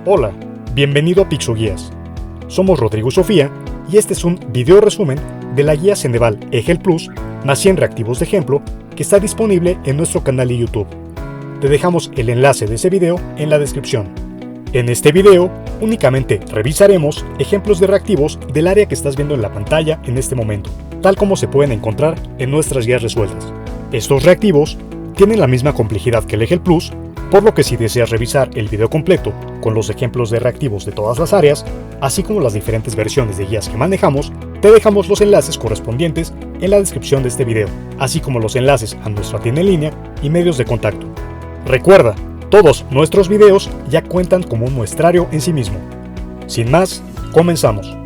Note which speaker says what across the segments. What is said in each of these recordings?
Speaker 1: Hola, bienvenido a Pixoguías. Somos Rodrigo y Sofía y este es un video resumen de la guía Ceneval EGEL Plus más 100 reactivos de ejemplo que está disponible en nuestro canal de YouTube. Te dejamos el enlace de ese video en la descripción. En este video únicamente revisaremos ejemplos de reactivos del área que estás viendo en la pantalla en este momento, tal como se pueden encontrar en nuestras guías resueltas. Estos reactivos tienen la misma complejidad que el EGEL Plus, por lo que si deseas revisar el video completo con los ejemplos de reactivos de todas las áreas, así como las diferentes versiones de guías que manejamos, te dejamos los enlaces correspondientes en la descripción de este video, así como los enlaces a nuestra tienda en línea y medios de contacto. Recuerda, todos nuestros videos ya cuentan como un muestrario en sí mismo. Sin más, comenzamos.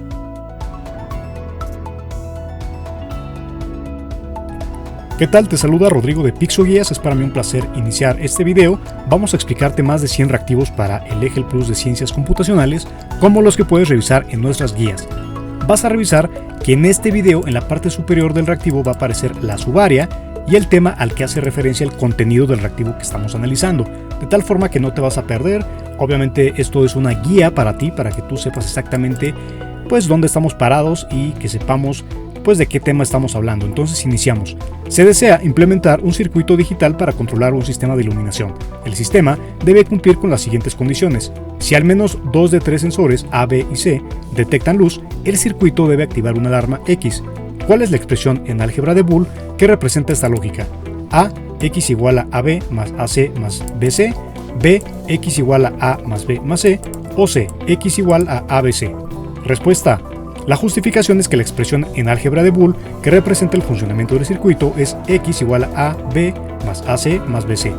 Speaker 1: ¿Qué tal? Te saluda Rodrigo de Pixoguías, es para mí un placer iniciar este video. Vamos a explicarte más de 100 reactivos para el EGEL Plus de Ciencias Computacionales, como los que puedes revisar en nuestras guías. Vas a revisar que en este video, en la parte superior del reactivo, va a aparecer la subárea y el tema al que hace referencia el contenido del reactivo que estamos analizando, de tal forma que no te vas a perder. Obviamente esto es una guía para ti, para que tú sepas exactamente pues dónde estamos parados y que sepamos pues de qué tema estamos hablando. Entonces iniciamos. Se desea implementar un circuito digital para controlar un sistema de iluminación. El sistema debe cumplir con las siguientes condiciones. Si al menos 2 de 3 sensores A, B y C detectan luz, el circuito debe activar una alarma X. ¿Cuál es la expresión en álgebra de Boole que representa esta lógica? A, X igual a AB más AC más BC, B, X igual a A más B más C, o C, X igual a ABC. Respuesta A. La justificación es que la expresión en álgebra de Boole que representa el funcionamiento del circuito es X igual a B más AC más BC.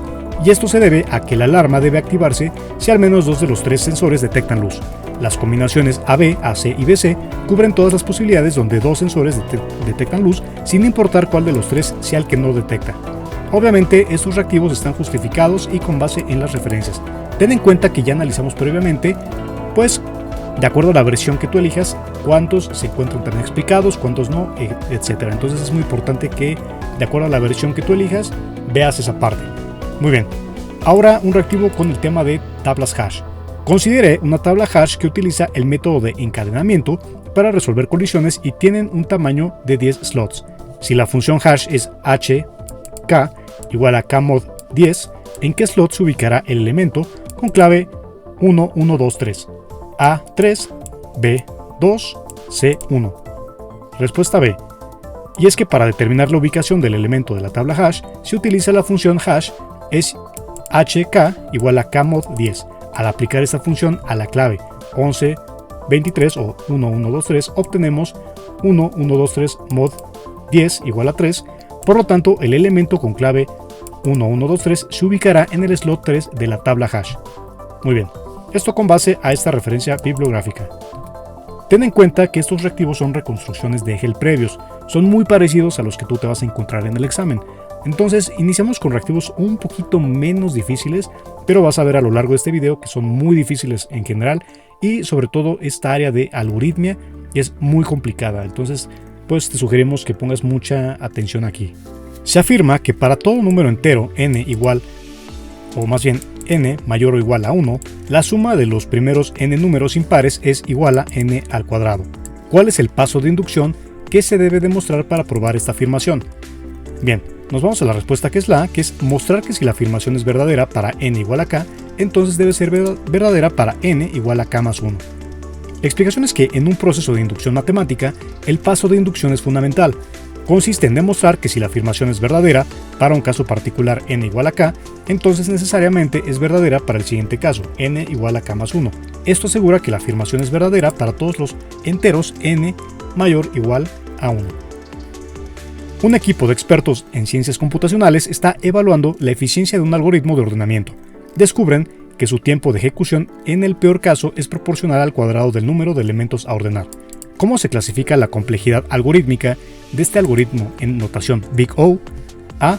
Speaker 1: Y esto se debe a que la alarma debe activarse si al menos 2 de los 3 sensores detectan luz. Las combinaciones AB, AC y BC cubren todas las posibilidades donde 2 sensores detectan luz, sin importar cuál de los 3 sea el que no detecta. Obviamente estos reactivos están justificados y con base en las referencias. Ten en cuenta que ya analizamos previamente, pues de acuerdo a la versión que tú elijas, cuántos se encuentran también explicados, cuántos no, etc. Entonces es muy importante que, de acuerdo a la versión que tú elijas, veas esa parte. Muy bien, ahora un reactivo con el tema de tablas hash. Considere una tabla hash que utiliza el método de encadenamiento para resolver colisiones y tienen un tamaño de 10 slots. Si la función hash es hk igual a k mod 10, ¿en qué slot se ubicará el elemento con clave 1, 1, 2, 3? A3, B2, C1. Respuesta B. Y es que para determinar la ubicación del elemento de la tabla hash, se utiliza la función hash es hk igual a kmod 10. Al aplicar esta función a la clave 11, 23 o 1, 1, 2, 3, obtenemos 1, 1, 2, 3 mod 10 igual a 3. Por lo tanto, el elemento con clave 1, 1, 2, 3 se ubicará en el slot 3 de la tabla hash. Muy bien. Esto con base a esta referencia bibliográfica. Ten en cuenta que estos reactivos son reconstrucciones de EGEL previos, son muy parecidos a los que tú te vas a encontrar en el examen. Entonces iniciamos con reactivos un poquito menos difíciles, pero vas a ver a lo largo de este video que son muy difíciles en general y sobre todo esta área de algoritmia es muy complicada. Entonces pues te sugerimos que pongas mucha atención aquí. Se afirma que para todo número entero n igual, o más bien n mayor o igual a 1, la suma de los primeros n números impares es igual a n al cuadrado. ¿Cuál es el paso de inducción que se debe demostrar para probar esta afirmación? Bien, nos vamos a la respuesta que es la A, que es mostrar que si la afirmación es verdadera para n igual a k, entonces debe ser verdadera para n igual a k más 1. La explicación es que en un proceso de inducción matemática, el paso de inducción es fundamental. Consiste en demostrar que si la afirmación es verdadera para un caso particular n igual a k, entonces necesariamente es verdadera para el siguiente caso, n igual a k más 1. Esto asegura que la afirmación es verdadera para todos los enteros n mayor o igual a 1. Un equipo de expertos en ciencias computacionales está evaluando la eficiencia de un algoritmo de ordenamiento. Descubren que su tiempo de ejecución en el peor caso es proporcional al cuadrado del número de elementos a ordenar. ¿Cómo se clasifica la complejidad algorítmica de este algoritmo en notación Big O? A,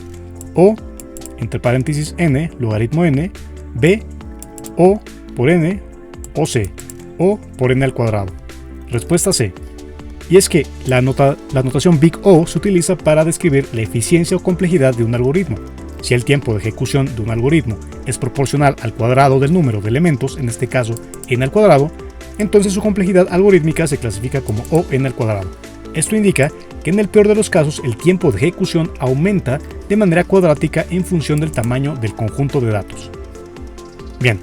Speaker 1: O, entre paréntesis n, logaritmo n, B, O por n, o C, O por n al cuadrado. Respuesta C. Y es que la notación Big O se utiliza para describir la eficiencia o complejidad de un algoritmo. Si el tiempo de ejecución de un algoritmo es proporcional al cuadrado del número de elementos, en este caso n al cuadrado, entonces su complejidad algorítmica se clasifica como O n al cuadrado. Esto indica que en el peor de los casos el tiempo de ejecución aumenta de manera cuadrática en función del tamaño del conjunto de datos. Bien.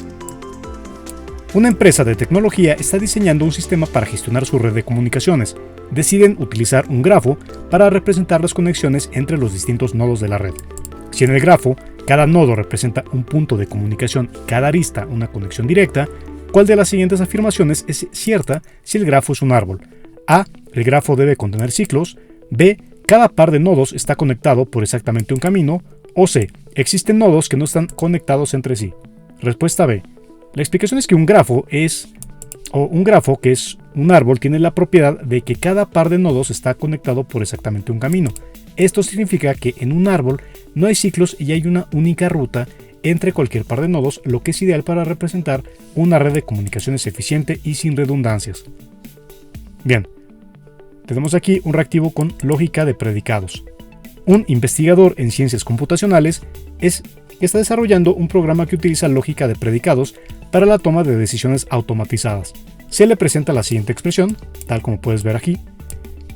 Speaker 1: Una empresa de tecnología está diseñando un sistema para gestionar su red de comunicaciones. Deciden utilizar un grafo para representar las conexiones entre los distintos nodos de la red. Si en el grafo cada nodo representa un punto de comunicación y cada arista una conexión directa, ¿cuál de las siguientes afirmaciones es cierta si el grafo es un árbol? A. El grafo debe contener ciclos. B. Cada par de nodos está conectado por exactamente un camino. O C. Existen nodos que no están conectados entre sí. Respuesta B. La explicación es que un grafo que es un árbol tiene la propiedad de que cada par de nodos está conectado por exactamente un camino. Esto significa que en un árbol no hay ciclos y hay una única ruta entre cualquier par de nodos, lo que es ideal para representar una red de comunicaciones eficiente y sin redundancias. Bien, tenemos aquí un reactivo con lógica de predicados. Un investigador en ciencias computacionales está desarrollando un programa que utiliza lógica de predicados para la toma de decisiones automatizadas. Se le presenta la siguiente expresión, tal como puedes ver aquí,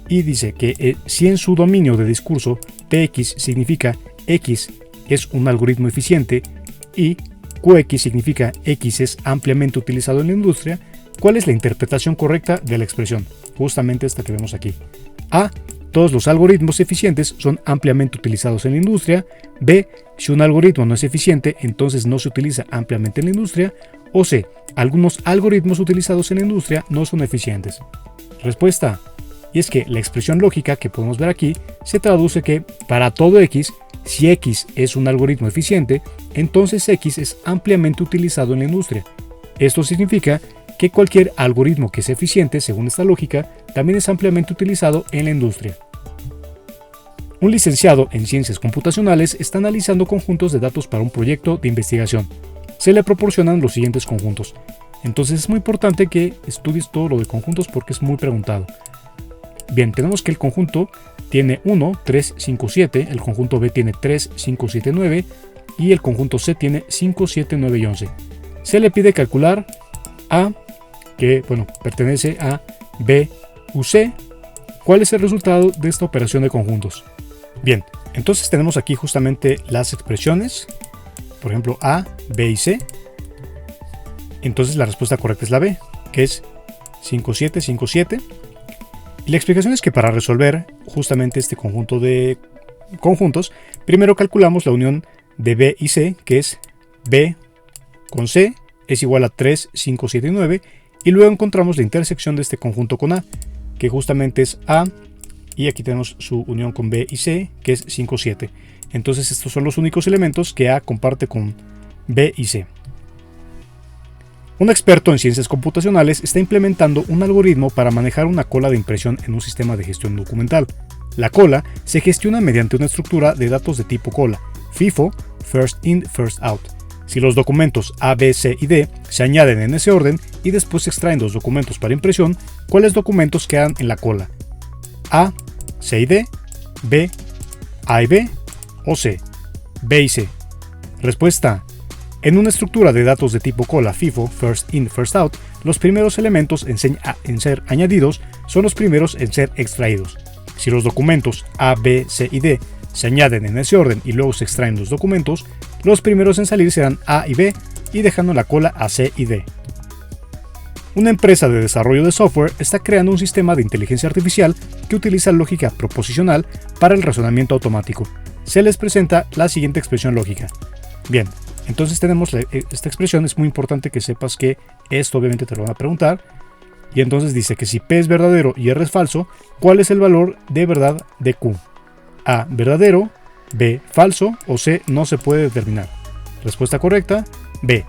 Speaker 1: y dice que si en su dominio de discurso Px significa X es un algoritmo eficiente y Qx significa X es ampliamente utilizado en la industria, ¿cuál es la interpretación correcta de la expresión? Justamente esta que vemos aquí. A. Todos los algoritmos eficientes son ampliamente utilizados en la industria. B. Si un algoritmo no es eficiente, entonces no se utiliza ampliamente en la industria. O C. Algunos algoritmos utilizados en la industria no son eficientes. Respuesta A. Y es que la expresión lógica que podemos ver aquí se traduce que para todo X, si X es un algoritmo eficiente, entonces X es ampliamente utilizado en la industria. Esto significa que cualquier algoritmo que sea eficiente, según esta lógica, también es ampliamente utilizado en la industria. Un licenciado en ciencias computacionales está analizando conjuntos de datos para un proyecto de investigación. Se le proporcionan los siguientes conjuntos. Entonces es muy importante que estudies todo lo de conjuntos porque es muy preguntado. Bien, tenemos que el conjunto tiene 1, 3, 5, 7, el conjunto B tiene 3, 5, 7, 9 y el conjunto C tiene 5, 7, 9 y 11. Se le pide calcular A, que pertenece a B, U, C. ¿Cuál es el resultado de esta operación de conjuntos? Bien, entonces tenemos aquí justamente las expresiones, por ejemplo A, B y C. Entonces la respuesta correcta es la B, que es 5, 7, 5, 7. Y la explicación es que para resolver justamente este conjunto de conjuntos, primero calculamos la unión de B y C, que es B con C es igual a 3, 5, 7 y 9, y luego encontramos la intersección de este conjunto con A, que justamente es A, y aquí tenemos su unión con B y C, que es 5, 7. Entonces estos son los únicos elementos que A comparte con B y C. Un experto en ciencias computacionales está implementando un algoritmo para manejar una cola de impresión en un sistema de gestión documental. La cola se gestiona mediante una estructura de datos de tipo cola, FIFO, First In, First Out. Si los documentos A, B, C y D se añaden en ese orden y después se extraen los documentos para impresión, ¿cuáles documentos quedan en la cola? A, C y D, B, A y B o C, B y C. Respuesta A. En una estructura de datos de tipo cola FIFO, First In, First Out, los primeros elementos en ser añadidos son los primeros en ser extraídos. Si los documentos A, B, C y D se añaden en ese orden y luego se extraen los documentos, los primeros en salir serán A y B y dejando la cola a C y D. Una empresa de desarrollo de software está creando un sistema de inteligencia artificial que utiliza lógica proposicional para el razonamiento automático. Se les presenta la siguiente expresión lógica. Bien, entonces tenemos esta expresión, es muy importante que sepas que esto obviamente te lo van a preguntar. Y entonces dice que si P es verdadero y R es falso, ¿cuál es el valor de verdad de Q? A, verdadero, B, falso o C, no se puede determinar. Respuesta correcta, B.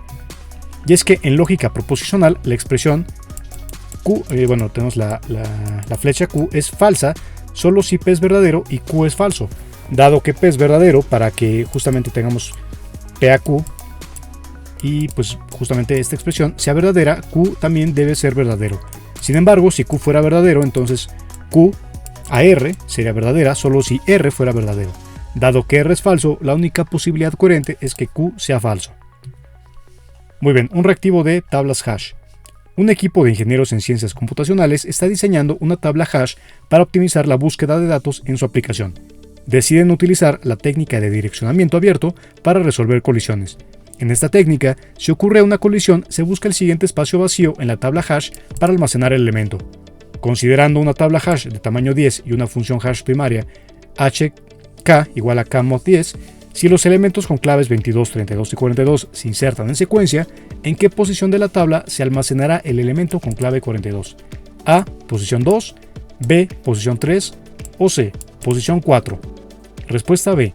Speaker 1: Y es que en lógica proposicional la expresión Q, tenemos la flecha Q es falsa solo si P es verdadero y Q es falso. Dado que P es verdadero, para que justamente tengamos P a Q y pues justamente esta expresión sea verdadera, Q también debe ser verdadero. Sin embargo, si Q fuera verdadero, entonces Q a R sería verdadera solo si R fuera verdadero. Dado que R es falso, la única posibilidad coherente es que Q sea falso. Muy bien, un reactivo de tablas hash. Un equipo de ingenieros en ciencias computacionales está diseñando una tabla hash para optimizar la búsqueda de datos en su aplicación. Deciden utilizar la técnica de direccionamiento abierto para resolver colisiones. En esta técnica, si ocurre una colisión, se busca el siguiente espacio vacío en la tabla hash para almacenar el elemento. Considerando una tabla hash de tamaño 10 y una función hash primaria hk igual a k mod 10, si los elementos con claves 22, 32 y 42 se insertan en secuencia, ¿en qué posición de la tabla se almacenará el elemento con clave 42? A, posición 2, B, posición 3 o C, posición 4. Respuesta B.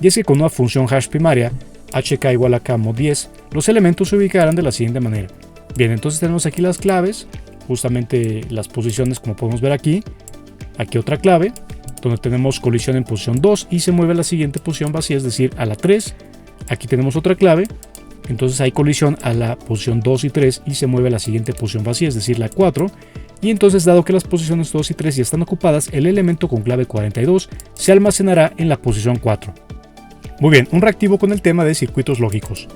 Speaker 1: Y es que con una función hash primaria hk igual a k mod 10, los elementos se ubicarán de la siguiente manera. Bien, entonces tenemos aquí las claves, justamente las posiciones como podemos ver aquí otra clave, donde tenemos colisión en posición 2 y se mueve a la siguiente posición vacía, es decir, a la 3. Aquí tenemos otra clave, entonces hay colisión a la posición 2 y 3 y se mueve a la siguiente posición vacía, es decir, la 4. Y entonces, dado que las posiciones 2 y 3 ya están ocupadas, el elemento con clave 42 se almacenará en la posición 4. Muy bien, un reactivo con el tema de circuitos lógicos.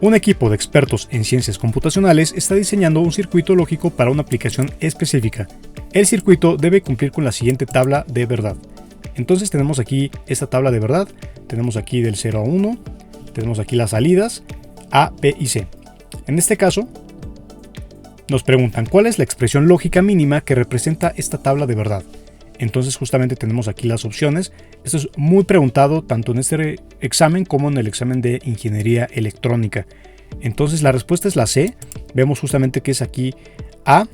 Speaker 1: Un equipo de expertos en ciencias computacionales está diseñando un circuito lógico para una aplicación específica. El circuito debe cumplir con la siguiente tabla de verdad. Entonces tenemos aquí esta tabla de verdad, tenemos aquí del 0 a 1, tenemos aquí las salidas A, B y C. En este caso, nos preguntan cuál es la expresión lógica mínima que representa esta tabla de verdad. Entonces justamente tenemos aquí las opciones. Esto es muy preguntado tanto en este examen como en el examen de ingeniería electrónica. Entonces la respuesta es la C. Vemos justamente que es aquí A,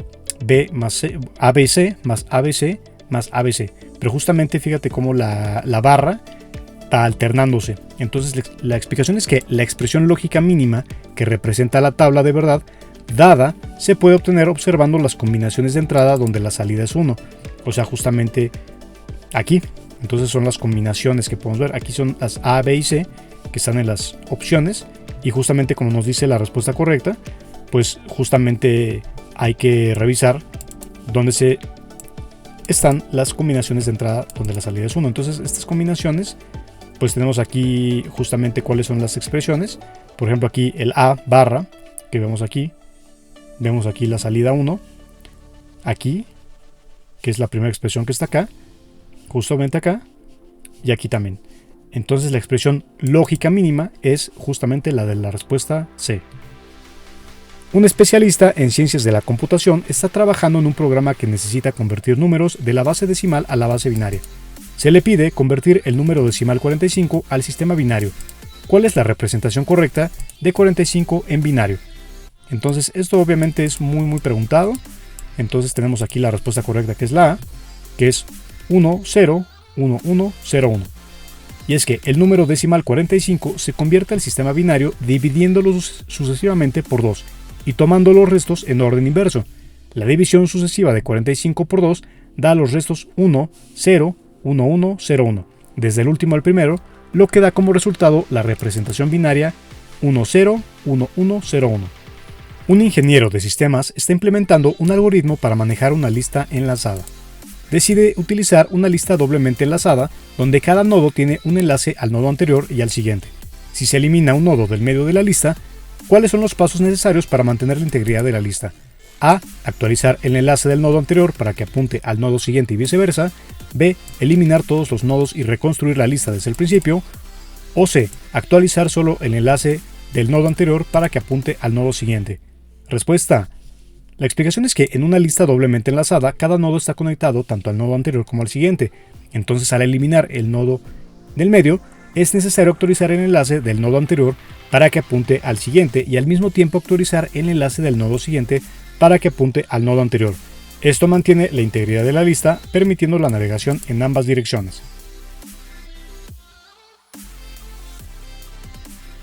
Speaker 1: B más C, ABC más ABC más ABC. Pero justamente fíjate cómo la barra está alternándose. Entonces la explicación es que la expresión lógica mínima que representa la tabla de verdad dada se puede obtener observando las combinaciones de entrada donde la salida es 1. O sea, justamente aquí. Entonces son las combinaciones que podemos ver. Aquí son las A, B y C que están en las opciones. Y justamente como nos dice la respuesta correcta, pues justamente hay que revisar dónde están las combinaciones de entrada donde la salida es 1. Entonces estas combinaciones, pues tenemos aquí justamente cuáles son las expresiones. Por ejemplo, aquí el A barra que vemos aquí la salida 1. Aquí, que es la primera expresión que está acá, justamente acá, y aquí también. Entonces la expresión lógica mínima es justamente la de la respuesta C. Un especialista en ciencias de la computación está trabajando en un programa que necesita convertir números de la base decimal a la base binaria. Se le pide convertir el número decimal 45 al sistema binario. ¿Cuál es la representación correcta de 45 en binario? Entonces esto obviamente es muy preguntado. Entonces tenemos aquí la respuesta correcta, que es la A, que es 101101. Y es que el número decimal 45 se convierte al sistema binario dividiéndolos sucesivamente por 2 y tomando los restos en orden inverso. La división sucesiva de 45 por 2 da los restos 1, 0, 1, 1, 0, 1. Desde el último al primero, lo que da como resultado la representación binaria 1, 0, 1, 1, 0, 1. Un ingeniero de sistemas está implementando un algoritmo para manejar una lista enlazada. Decide utilizar una lista doblemente enlazada, donde cada nodo tiene un enlace al nodo anterior y al siguiente. Si se elimina un nodo del medio de la lista, ¿cuáles son los pasos necesarios para mantener la integridad de la lista? A. Actualizar el enlace del nodo anterior para que apunte al nodo siguiente y viceversa. B. Eliminar todos los nodos y reconstruir la lista desde el principio. O C. Actualizar solo el enlace del nodo anterior para que apunte al nodo siguiente. Respuesta. La explicación es que en una lista doblemente enlazada, cada nodo está conectado tanto al nodo anterior como al siguiente. Entonces, al eliminar el nodo del medio, es necesario actualizar el enlace del nodo anterior para que apunte al siguiente y al mismo tiempo actualizar el enlace del nodo siguiente para que apunte al nodo anterior. Esto mantiene la integridad de la lista, permitiendo la navegación en ambas direcciones.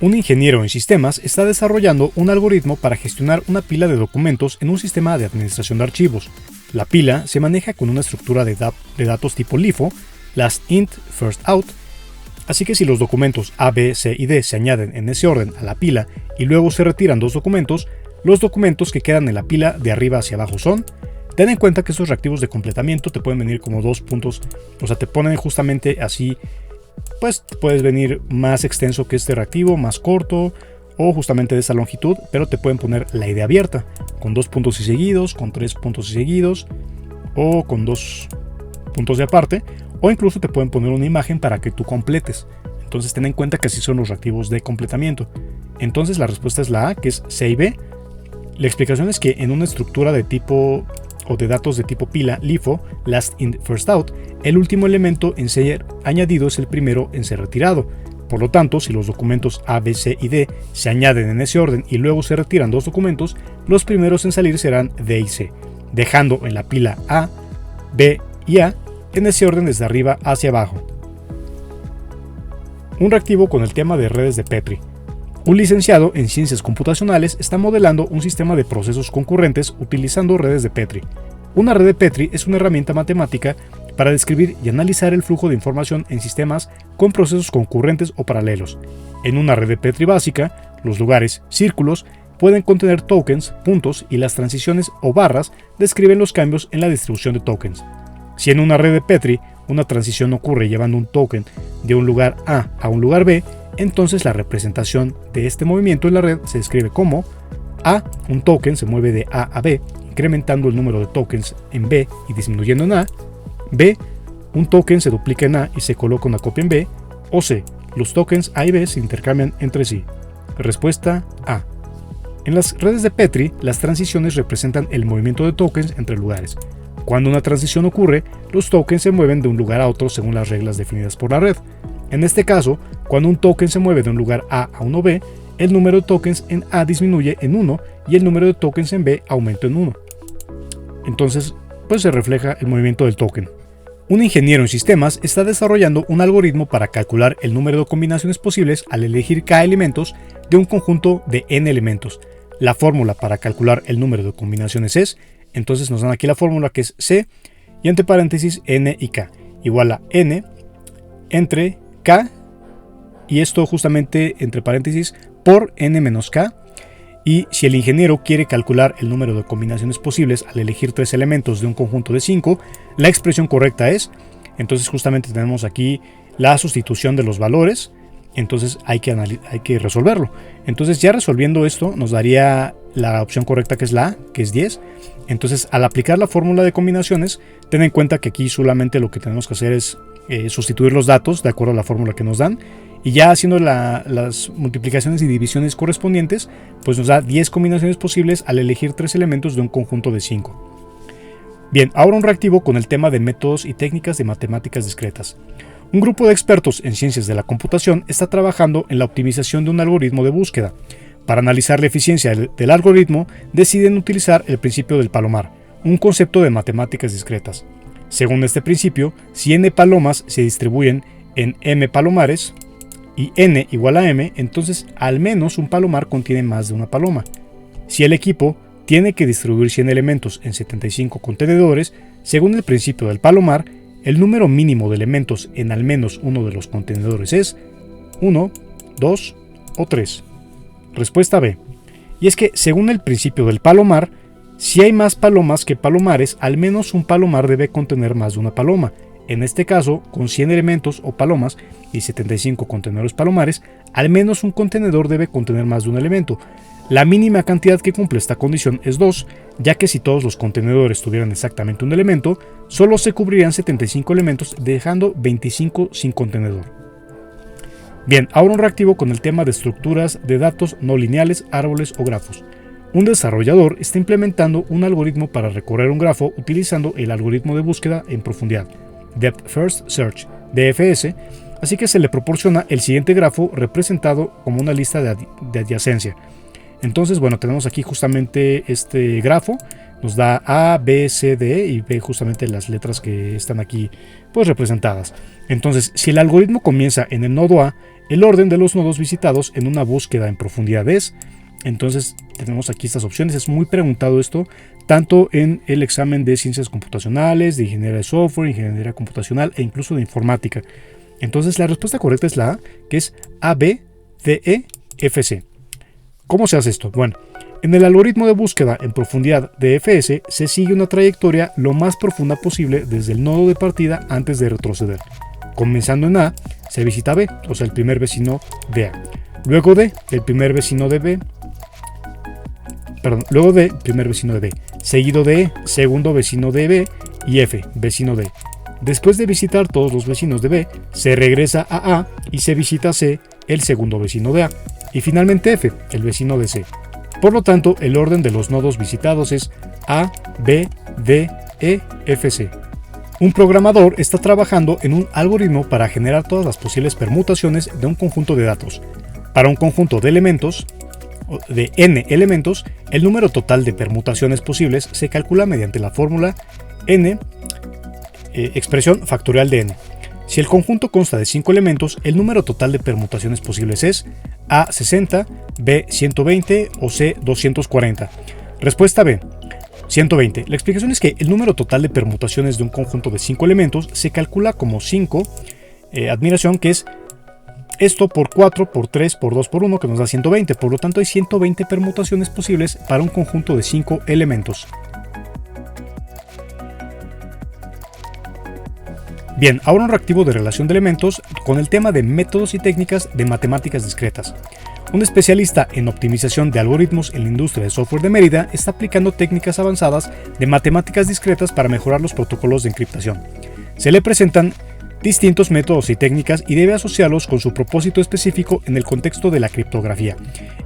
Speaker 1: Un ingeniero en sistemas está desarrollando un algoritmo para gestionar una pila de documentos en un sistema de administración de archivos. La pila se maneja con una estructura de datos tipo LIFO, las int first out, así que si los documentos A, B, C y D se añaden en ese orden a la pila y luego se retiran dos documentos, los documentos que quedan en la pila de arriba hacia abajo son. Ten en cuenta que estos reactivos de completamiento te pueden venir como dos puntos, o sea, te ponen justamente así pues puedes venir más extenso que este reactivo, más corto, o justamente de esa longitud, pero te pueden poner la idea abierta, con 2 puntos y seguidos, con 3 puntos y seguidos, o con 2 puntos de aparte, o incluso te pueden poner una imagen para que tú completes. Entonces ten en cuenta que así son los reactivos de completamiento. Entonces la respuesta es la A, que es C y B. La explicación es que en una estructura de tipo o de datos de tipo pila, LIFO, last in first out, el último elemento en ser añadido es el primero en ser retirado. Por lo tanto, si los documentos A, B, C y D se añaden en ese orden y luego se retiran 2 documentos, los primeros en salir serán D y C, dejando en la pila A, B y A en ese orden desde arriba hacia abajo. Un reactivo con el tema de redes de Petri. Un licenciado en ciencias computacionales está modelando un sistema de procesos concurrentes utilizando redes de Petri. Una red de Petri es una herramienta matemática para describir y analizar el flujo de información en sistemas con procesos concurrentes o paralelos. En una red de Petri básica, los lugares, círculos, pueden contener tokens, puntos, y las transiciones o barras describen los cambios en la distribución de tokens. Si en una red de Petri una transición ocurre llevando un token de un lugar A a un lugar B, entonces la representación de este movimiento en la red se describe como A, un token se mueve de A a B, incrementando el número de tokens en B y disminuyendo en A; B, un token se duplica en A y se coloca una copia en B; o C, los tokens A y B se intercambian entre sí. Respuesta A. En las redes de Petri, las transiciones representan el movimiento de tokens entre lugares. Cuando una transición ocurre, los tokens se mueven de un lugar a otro según las reglas definidas por la red. En este caso, cuando un token se mueve de un lugar A a uno B, el número de tokens en A disminuye en 1 y el número de tokens en B aumenta en 1. Entonces, pues se refleja el movimiento del token. Un ingeniero en sistemas está desarrollando un algoritmo para calcular el número de combinaciones posibles al elegir k elementos de un conjunto de n elementos. La fórmula para calcular el número de combinaciones es, entonces nos dan aquí la fórmula que es C y entre paréntesis n y k igual a n entre k, y esto justamente entre paréntesis por n menos k. Y si el ingeniero quiere calcular el número de combinaciones posibles al elegir 3 elementos de un conjunto de 5, la expresión correcta es, entonces justamente tenemos aquí la sustitución de los valores, entonces hay que resolverlo. Entonces ya resolviendo esto nos daría la opción correcta, que es la A, que es 10. Entonces al aplicar la fórmula de combinaciones, ten en cuenta que aquí solamente lo que tenemos que hacer es sustituir los datos de acuerdo a la fórmula que nos dan, y ya haciendo las multiplicaciones y divisiones correspondientes, pues nos da 10 combinaciones posibles al elegir 3 elementos de un conjunto de 5. Bien, ahora un reactivo con el tema de métodos y técnicas de matemáticas discretas. Un grupo de expertos en ciencias de la computación está trabajando en la optimización de un algoritmo de búsqueda. Para analizar la eficiencia del algoritmo, deciden utilizar el principio del palomar, un concepto de matemáticas discretas. Según este principio, si n palomas se distribuyen en m palomares, y n igual a m, entonces al menos un palomar contiene más de una paloma. Si el equipo tiene que distribuir 100 elementos en 75 contenedores, según el principio del palomar, el número mínimo de elementos en al menos uno de los contenedores es 1, 2 o 3. Respuesta B. Y es que, según el principio del palomar, si hay más palomas que palomares, al menos un palomar debe contener más de una paloma. En este caso, con 100 elementos o palomas y 75 contenedores palomares, al menos un contenedor debe contener más de un elemento. La mínima cantidad que cumple esta condición es 2, ya que si todos los contenedores tuvieran exactamente un elemento, solo se cubrirían 75 elementos, dejando 25 sin contenedor. Bien, ahora un reactivo con el tema de estructuras de datos no lineales, árboles o grafos. Un desarrollador está implementando un algoritmo para recorrer un grafo utilizando el algoritmo de búsqueda en profundidad, Depth First Search, DFS, así que se le proporciona el siguiente grafo representado como una lista de adyacencia. Entonces, bueno, tenemos aquí justamente este grafo, nos da A, B, C, D y B justamente las letras que están aquí pues representadas. Entonces, si el algoritmo comienza en el nodo A, el orden de los nodos visitados en una búsqueda en profundidad es, entonces tenemos aquí estas opciones. Es muy preguntado esto, tanto en el examen de ciencias computacionales, de ingeniería de software, ingeniería computacional e incluso de informática. Entonces la respuesta correcta es la A, que es A, B, D, E, F, C. ¿Cómo se hace esto? Bueno, en el algoritmo de búsqueda en profundidad de DFS se sigue una trayectoria lo más profunda posible desde el nodo de partida antes de retroceder. comenzando en A, se visita B, o sea, el primer vecino de A. Luego D, el primer vecino de B. Luego D, primer vecino de B. Seguido de E, segundo vecino de B. Y F, vecino de E. Después de visitar todos los vecinos de B, se regresa a A y se visita C, el segundo vecino de A. Y finalmente F, el vecino de C. Por lo tanto, el orden de los nodos visitados es A, B, D, E, F, C. Un programador está trabajando en un algoritmo para generar todas las posibles permutaciones de un conjunto de datos. Para un conjunto de elementos, de n elementos, el número total de permutaciones posibles se calcula mediante la fórmula n, expresión factorial de n. Si el conjunto consta de 5 elementos, el número total de permutaciones posibles es A 60, B 120 o C 240. Respuesta B, 120. La explicación es que el número total de permutaciones de un conjunto de 5 elementos se calcula como 5, admiración, que es esto por 4, por 3, por 2, por 1, que nos da 120. Por lo tanto, hay 120 permutaciones posibles para un conjunto de 5 elementos. Bien, ahora un reactivo de relación de elementos con el tema de métodos y técnicas de matemáticas discretas. Un especialista en optimización de algoritmos en la industria de software de Mérida está aplicando técnicas avanzadas de matemáticas discretas para mejorar los protocolos de encriptación. Se le presentan distintos métodos y técnicas y debe asociarlos con su propósito específico en el contexto de la criptografía.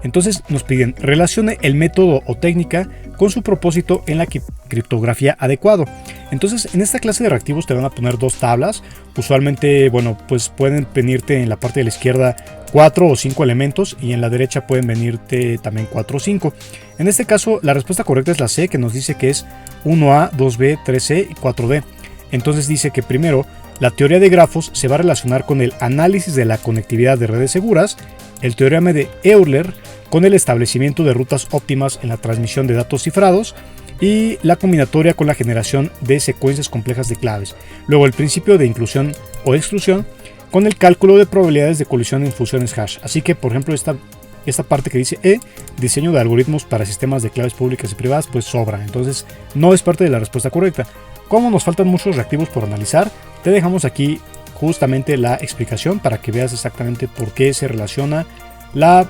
Speaker 1: Entonces nos piden relacione el método o técnica con su propósito en la criptografía adecuado. Entonces en esta clase de reactivos te van a poner dos tablas. Usualmente, bueno, pues pueden venirte en la parte de la izquierda 4 o 5 elementos y en la derecha pueden venirte también 4 o 5. En este caso la respuesta correcta es la C, que nos dice que es 1A, 2B, 3C y 4D. Entonces dice que primero la teoría de grafos se va a relacionar con el análisis de la conectividad de redes seguras, el teorema de Euler con el establecimiento de rutas óptimas en la transmisión de datos cifrados y la combinatoria con la generación de secuencias complejas de claves. Luego el principio de inclusión o exclusión con el cálculo de probabilidades de colisión en funciones hash. Así que, por ejemplo, esta parte que dice E, diseño de algoritmos para sistemas de claves públicas y privadas, pues sobra. Entonces no es parte de la respuesta correcta. Como nos faltan muchos reactivos por analizar, te dejamos aquí justamente la explicación para que veas exactamente por qué se relaciona la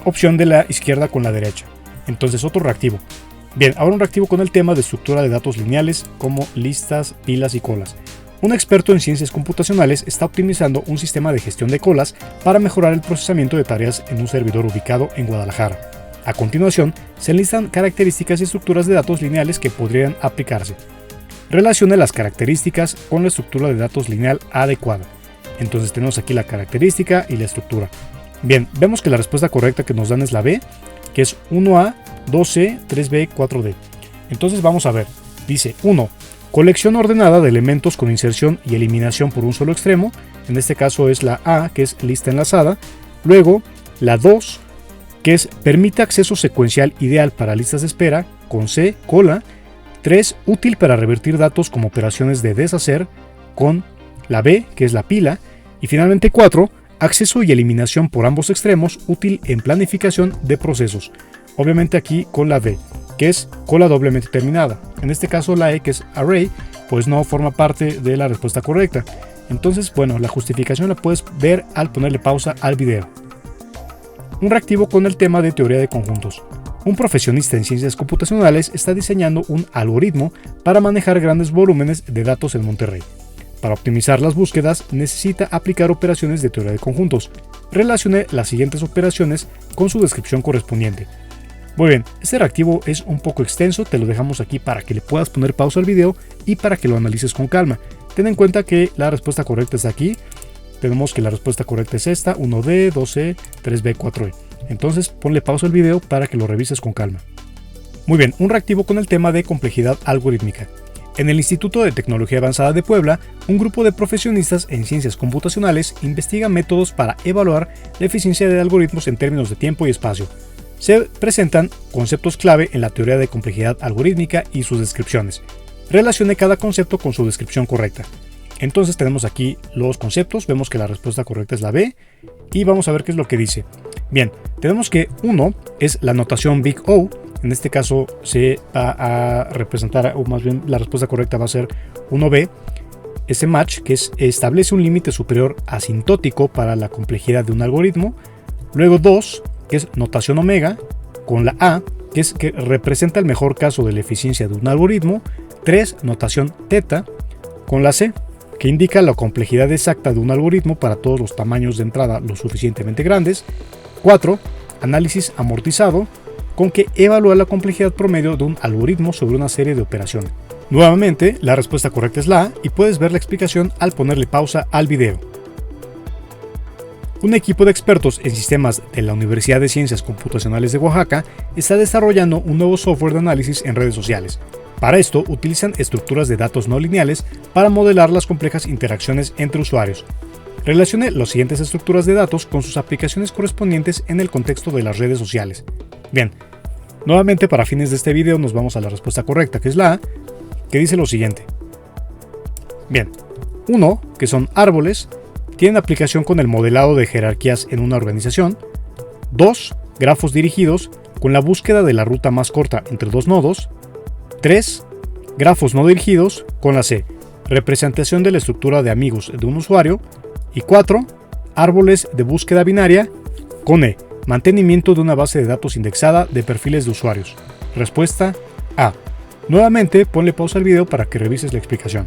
Speaker 1: opción de la izquierda con la derecha. Entonces, otro reactivo. Bien, ahora un reactivo con el tema de estructura de datos lineales como listas, pilas y colas. Un experto en ciencias computacionales está optimizando un sistema de gestión de colas para mejorar el procesamiento de tareas en un servidor ubicado en Guadalajara. A continuación, se enlistan características y estructuras de datos lineales que podrían aplicarse. Relacione las características con la estructura de datos lineal adecuada. Entonces tenemos aquí la característica y la estructura. Bien, vemos que la respuesta correcta que nos dan es la B, que es 1A, 2C, 3B, 4D. Entonces vamos a ver. Dice 1. Colección ordenada de elementos con inserción y eliminación por un solo extremo. En este caso es la A, que es lista enlazada. Luego la 2, que es permite acceso secuencial ideal para listas de espera, con C, cola. 3. Útil para revertir datos como operaciones de deshacer, con la B, que es la pila. Y finalmente 4. Acceso y eliminación por ambos extremos, útil en planificación de procesos. Obviamente aquí con la D, que es cola doblemente terminada. En este caso la E, que es array, pues no forma parte de la respuesta correcta. Entonces, bueno, la justificación la puedes ver al ponerle pausa al video. Un reactivo con el tema de teoría de conjuntos. Un profesionista en ciencias computacionales está diseñando un algoritmo para manejar grandes volúmenes de datos en Monterrey. Para optimizar las búsquedas necesita aplicar operaciones de teoría de conjuntos. Relacione las siguientes operaciones con su descripción correspondiente. Muy bien, este reactivo es un poco extenso, te lo dejamos aquí para que le puedas poner pausa al video y para que lo analices con calma. Ten en cuenta que la respuesta correcta está aquí. Tenemos que la respuesta correcta es esta, 1D, 2C, 3B, 4E. Entonces ponle pausa al video para que lo revises con calma. Muy bien, un reactivo con el tema de complejidad algorítmica. En el Instituto de Tecnología Avanzada de Puebla, un grupo de profesionistas en ciencias computacionales investiga métodos para evaluar la eficiencia de algoritmos en términos de tiempo y espacio. Se presentan conceptos clave en la teoría de complejidad algorítmica y sus descripciones. Relacione cada concepto con su descripción correcta. Entonces tenemos aquí los conceptos, vemos que la respuesta correcta es la B y vamos a ver qué es lo que dice. Bien, tenemos que 1 es la notación Big O, en este caso se va a representar, o más bien la respuesta correcta va a ser 1B. SMatch, que establece un límite superior asintótico para la complejidad de un algoritmo. Luego 2, que es notación omega, con la A, que representa el mejor caso de la eficiencia de un algoritmo. 3, notación teta, con la C, que indica la complejidad exacta de un algoritmo para todos los tamaños de entrada lo suficientemente grandes. 4, análisis amortizado, con que evalúa la complejidad promedio de un algoritmo sobre una serie de operaciones. Nuevamente, la respuesta correcta es la A y puedes ver la explicación al ponerle pausa al video. Un equipo de expertos en sistemas de la Universidad de Ciencias Computacionales de Oaxaca está desarrollando un nuevo software de análisis en redes sociales. Para esto utilizan estructuras de datos no lineales para modelar las complejas interacciones entre usuarios. Relacione las siguientes estructuras de datos con sus aplicaciones correspondientes en el contexto de las redes sociales. Bien, nuevamente para fines de este video nos vamos a la respuesta correcta, que es la A, que dice lo siguiente. Bien, 1, que son árboles, tienen aplicación con el modelado de jerarquías en una organización. 2, grafos dirigidos, con la búsqueda de la ruta más corta entre dos nodos. 3, grafos no dirigidos, con la C, representación de la estructura de amigos de un usuario. Y 4, árboles de búsqueda binaria, con E, mantenimiento de una base de datos indexada de perfiles de usuarios. Respuesta A. Nuevamente, ponle pausa al video para que revises la explicación.